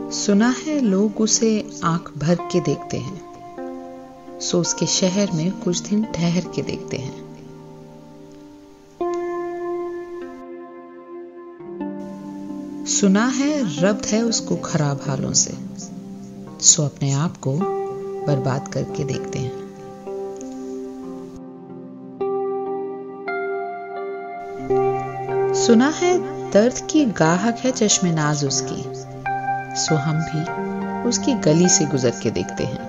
सुना है लोग उसे आंख भर के देखते हैं, सो उसके शहर में कुछ दिन ठहर के देखते हैं। सुना है रब्त है उसको खराब हालों से, सो अपने आप को बर्बाद करके देखते हैं। सुना है दर्द की गाहक है चश्मे नाज उसकी, सो हम भी उसकी गली से गुजर के देखते हैं।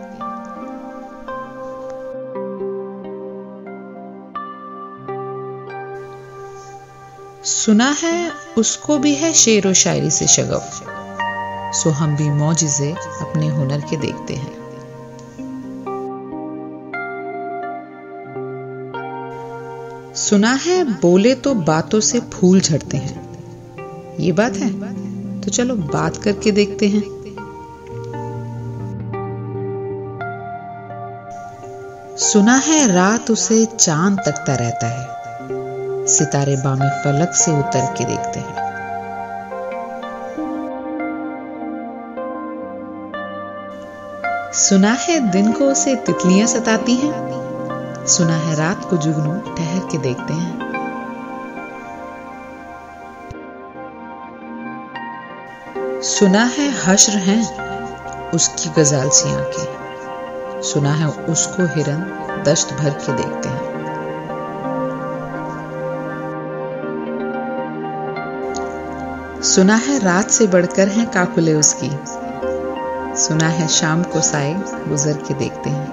सुना है उसको भी है शेर व शायरी से शगफ, सो हम भी मौजिज़े अपने हुनर के देखते हैं। सुना है बोले तो बातों से फूल झड़ते हैं, ये बात है तो चलो बात करके देखते हैं। सुना है रात उसे चांद तकता रहता है, सितारे बामे फलक से उतर के देखते हैं। सुना है दिन को उसे तितलियां सताती हैं, सुना है रात को जुगनू ठहर के देखते हैं। सुना है हश्र हैं उसकी गजाल सी आंखें, सुना है उसको हिरन दश्त भर के देखते हैं। सुना है रात से बढ़कर हैं काकुले उसकी, सुना है शाम को साए गुजर के देखते हैं।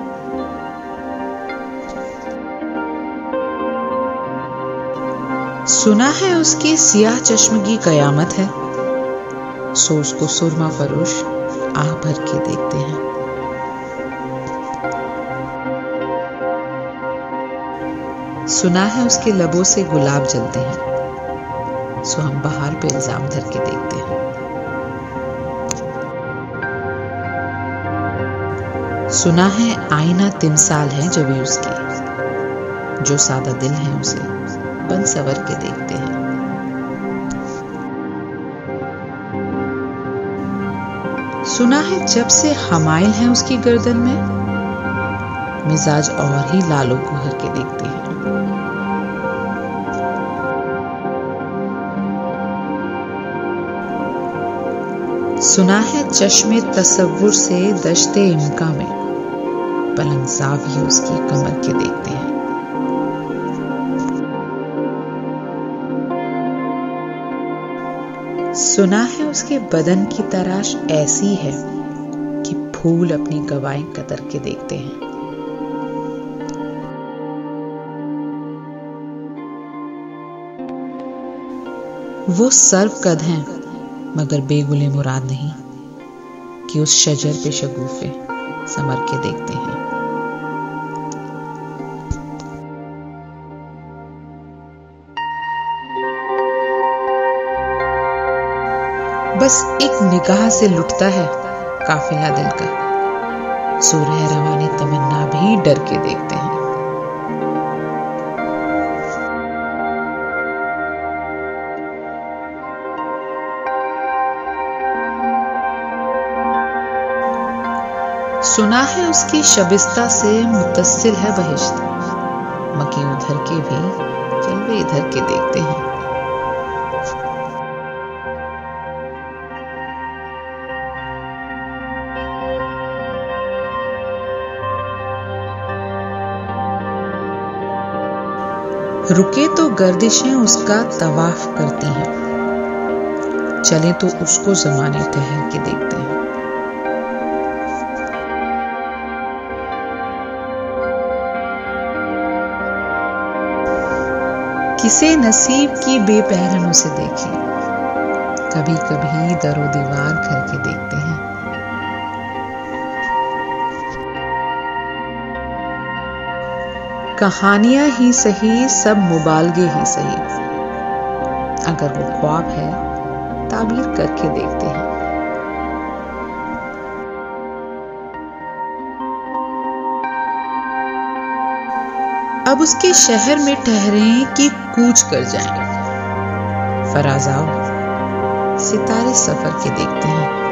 सुना है उसकी सियाह चश्मगी कयामत है, सो उसको सुरमा फरोश आह भर के देखते हैं। सुना है उसके लबों से गुलाब जलते हैं, सो हम बहार पे इल्जाम धर के देखते हैं। सुना है आईना तिमसाल है जो भी उसकी, जो सादा दिल है उसे बन सवर के देखते हैं। सुना है जब से हमाइल है उसकी गर्दन में, मिजाज और ही लालो गुहर के देखते हैं। सुना है चश्मे तसव्वुर से दश्ते इम्का में, पलंग ज़ाविये उसकी कमर के देखते हैं। सुना है उसके बदन की तराश ऐसी है कि फूल अपनी गवाएं कतर के देखते हैं। वो सर्व कद हैं मगर बेगुले मुराद नहीं, कि उस शजर पे शगुफे समर के देखते हैं। बस एक निगाह से लुटता है काफिला दिल का, सूरह रवानी तमन्ना भी डर के देखते हैं। सुना है उसकी शबिस्ता से मुत्तसिल है बहिश्त, मकी उधर के भी जलवे इधर के देखते हैं। रुके तो गर्दिशें उसका तवाफ करती हैं, चले तो उसको ज़माने ठहर के देखते हैं। किसे नसीब की बेपहलनों से देखें, कभी कभी दरो दीवार करके देखते हैं। कहानियां ही सही सब मुबालगे ही सही, अगर वो ख्वाब है ताबीर करके देखते हैं। अब उसके शहर में ठहरें कि कूच कर जाएं, फराज आओ सितारे सफर के देखते हैं।